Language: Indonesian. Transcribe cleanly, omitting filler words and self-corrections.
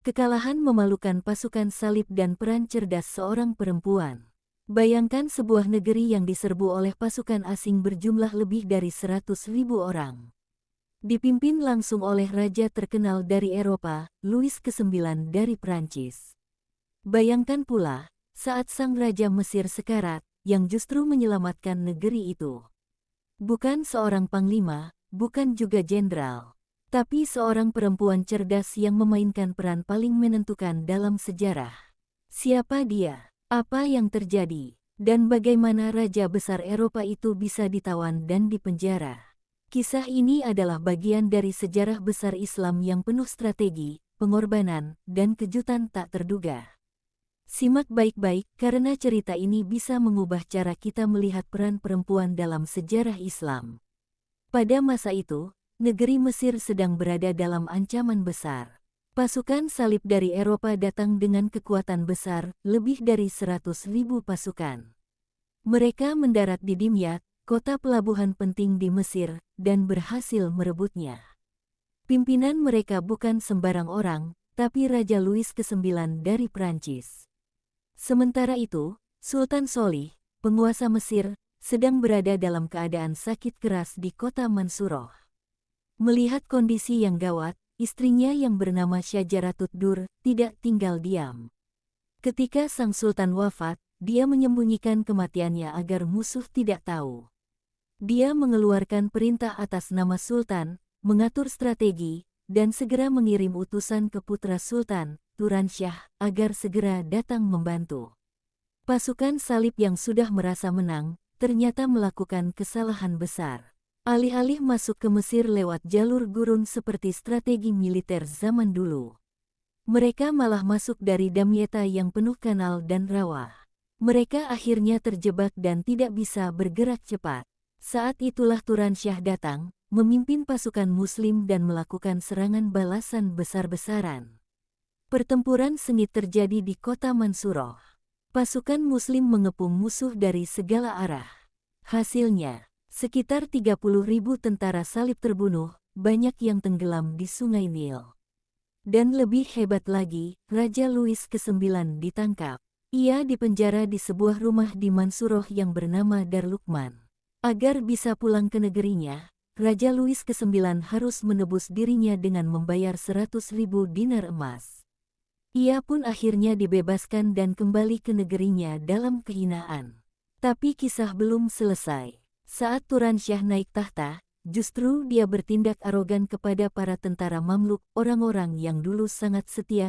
Kekalahan memalukan pasukan salib dan peran cerdas seorang perempuan. Bayangkan sebuah negeri yang diserbu oleh pasukan asing berjumlah lebih dari 100.000 orang. Dipimpin langsung oleh raja terkenal dari Eropa, Louis ke-9 dari Prancis. Bayangkan pula, saat sang raja Mesir sekarat, yang justru menyelamatkan negeri itu. Bukan seorang panglima, bukan juga jenderal, tapi seorang perempuan cerdas yang memainkan peran paling menentukan dalam sejarah. Siapa dia? Apa yang terjadi? Dan bagaimana raja besar Eropa itu bisa ditawan dan dipenjara? Kisah ini adalah bagian dari sejarah besar Islam yang penuh strategi, pengorbanan, dan kejutan tak terduga. Simak baik-baik karena cerita ini bisa mengubah cara kita melihat peran perempuan dalam sejarah Islam. Pada masa itu, negeri Mesir sedang berada dalam ancaman besar. Pasukan salib dari Eropa datang dengan kekuatan besar, lebih dari 100.000 pasukan. Mereka mendarat di Dimyat, kota pelabuhan penting di Mesir, dan berhasil merebutnya. Pimpinan mereka bukan sembarang orang, tapi Raja Louis ke-9 dari Prancis. Sementara itu, Sultan Solih, penguasa Mesir, sedang berada dalam keadaan sakit keras di kota Mansuroh. Melihat kondisi yang gawat, istrinya yang bernama Syajaratut Dur tidak tinggal diam. Ketika sang sultan wafat, dia menyembunyikan kematiannya agar musuh tidak tahu. Dia mengeluarkan perintah atas nama sultan, mengatur strategi, dan segera mengirim utusan ke putra sultan, Turansyah, agar segera datang membantu. Pasukan salib yang sudah merasa menang, ternyata melakukan kesalahan besar. Alih-alih masuk ke Mesir lewat jalur gurun seperti strategi militer zaman dulu, mereka malah masuk dari Damietta yang penuh kanal dan rawa. Mereka akhirnya terjebak dan tidak bisa bergerak cepat. Saat itulah Turansyah datang, memimpin pasukan Muslim dan melakukan serangan balasan besar-besaran. Pertempuran sengit terjadi di kota Mansuroh. Pasukan Muslim mengepung musuh dari segala arah. Hasilnya, sekitar 30.000 tentara salib terbunuh, banyak yang tenggelam di Sungai Nil. Dan lebih hebat lagi, Raja Louis ke-9 ditangkap. Ia dipenjara di sebuah rumah di Mansuroh yang bernama Darlukman. Agar bisa pulang ke negerinya, Raja Louis ke-9 harus menebus dirinya dengan membayar 100.000 dinar emas. Ia pun akhirnya dibebaskan dan kembali ke negerinya dalam kehinaan. Tapi kisah belum selesai. Saat Turansyah naik tahta, justru dia bertindak arogan kepada para tentara Mamluk, orang-orang yang dulu sangat setia